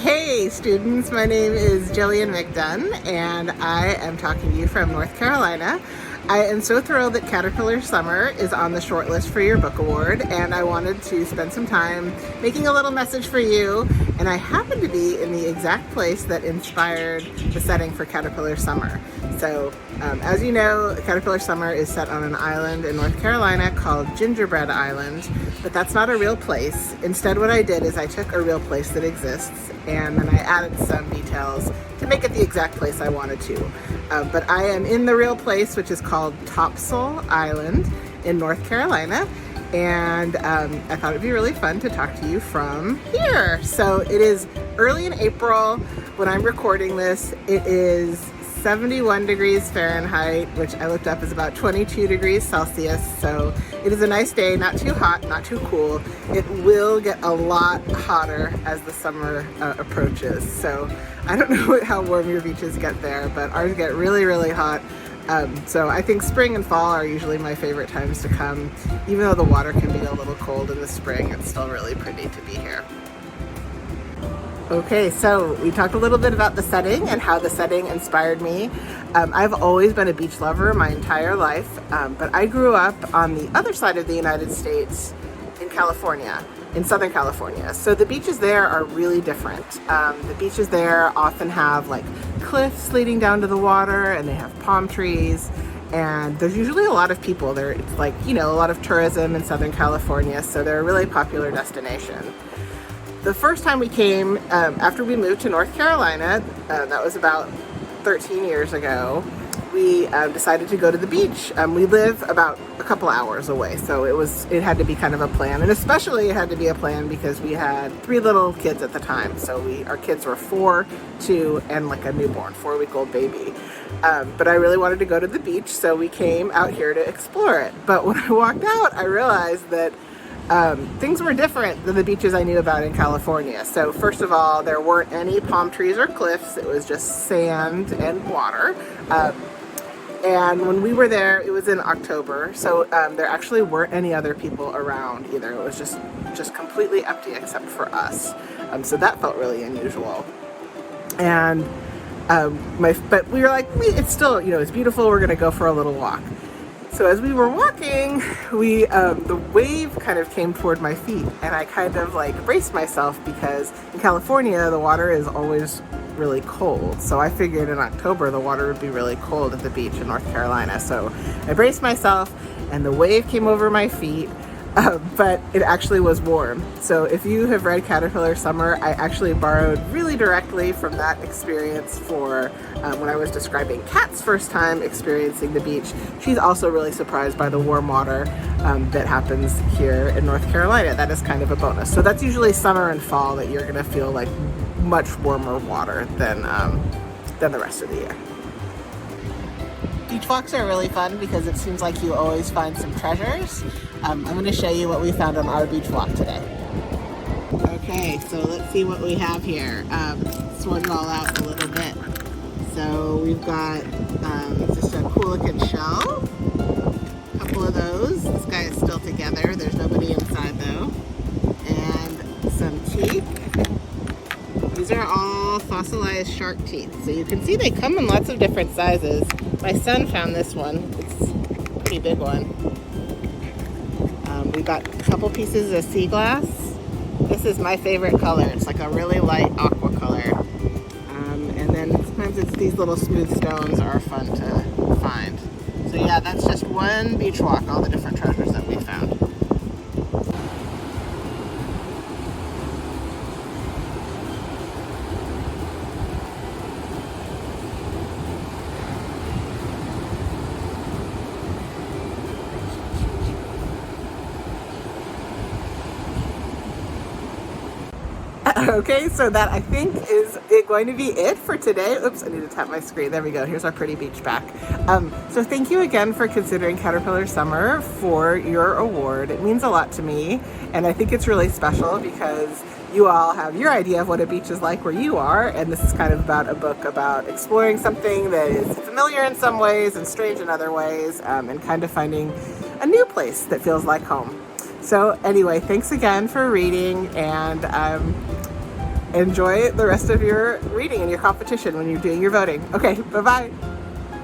Hey students, my name is Gillian McDunn and I am talking to you from North Carolina. I am so thrilled that Caterpillar Summer is on the shortlist for your book award, and I wanted to spend some time making a little message for you, and I happen to be in the exact place that inspired the setting for Caterpillar Summer. So as you know, Caterpillar Summer is set on an island in North Carolina called Gingerbread Island, but that's not a real place. Instead, what I did is I took a real place that exists and then I added some details to make it the exact place I wanted to. But I am in the real place, which is called Topsail Island in North Carolina, and I thought it'd be really fun to talk to you from here. So it is early in April when I'm recording this. It is 71 degrees Fahrenheit, which I looked up is about 22 degrees Celsius. So it is a nice day, not too hot, not too cool. It will get a lot hotter as the summer approaches. So I don't know how warm your beaches get there, but ours get really, really hot. So I think spring and fall are usually my favorite times to come. Even though the water can be a little cold in the spring, it's still really pretty to be here. Okay, so we talked a little bit about the setting and how the setting inspired me. I've always been a beach lover my entire life, but I grew up on the other side of the United States in California, in Southern California. So the beaches there are really different. The beaches there often have like cliffs leading down to the water, and they have palm trees, and there's usually a lot of people there. It's like, you know, a lot of tourism in Southern California, so they're a really popular destination. The first time we came, after we moved to North Carolina, that was about 13 years ago, we decided to go to the beach. We live about a couple hours away, so it had to be kind of a plan, and especially it had to be a plan because we had 3 little kids at the time. So our kids were 4, 2, and like a newborn, 4-week-old baby. But I really wanted to go to the beach, so we came out here to explore it. But when I walked out, I realized that things were different than the beaches I knew about in California. So first of all, there weren't any palm trees or cliffs. It was just sand and water. And when we were there, it was in October, so there actually weren't any other people around either. It was just completely empty except for us. So that felt really unusual. And but we were like, it's still, you know, it's beautiful. We're gonna go for a little walk. So as we were walking, the wave kind of came toward my feet, and I kind of like braced myself because in California, the water is always really cold. So I figured in October, the water would be really cold at the beach in North Carolina. So I braced myself and the wave came over my feet, but it actually was warm. So if you have read Caterpillar Summer, I actually borrowed really directly from that experience for when I was describing Kat's first time experiencing the beach. She's also really surprised by the warm water that happens here in North Carolina. That is kind of a bonus. So that's usually summer and fall that you're gonna feel like much warmer water than the rest of the year. Beach walks are really fun because it seems like you always find some treasures. I'm going to show you what we found on our beach walk today. Okay, so let's see what we have here. Sort it all out a little bit. So we've got just a cool looking shell, a couple of those. This guy is still together. There's nobody inside though. And some teeth. These are all fossilized shark teeth. So you can see they come in lots of different sizes. My son found this one. It's a pretty big one. We got a couple pieces of sea glass. This is my favorite color. It's like a really light aqua color. And then sometimes it's these little smooth stones are fun to find. So yeah, that's just one beach walk, all the different treasures that we found. Okay, so that I think is going to be it for today. Oops, I need to tap my screen. There we go. Here's our pretty beach back. So thank you again for considering Caterpillar Summer for your award. It means a lot to me, and I think it's really special because you all have your idea of what a beach is like where you are, and this is kind of about a book about exploring something that is familiar in some ways and strange in other ways, and kind of finding a new place that feels like home. So anyway, thanks again for reading, and enjoy the rest of your reading and your competition when you're doing your voting. Okay, bye-bye.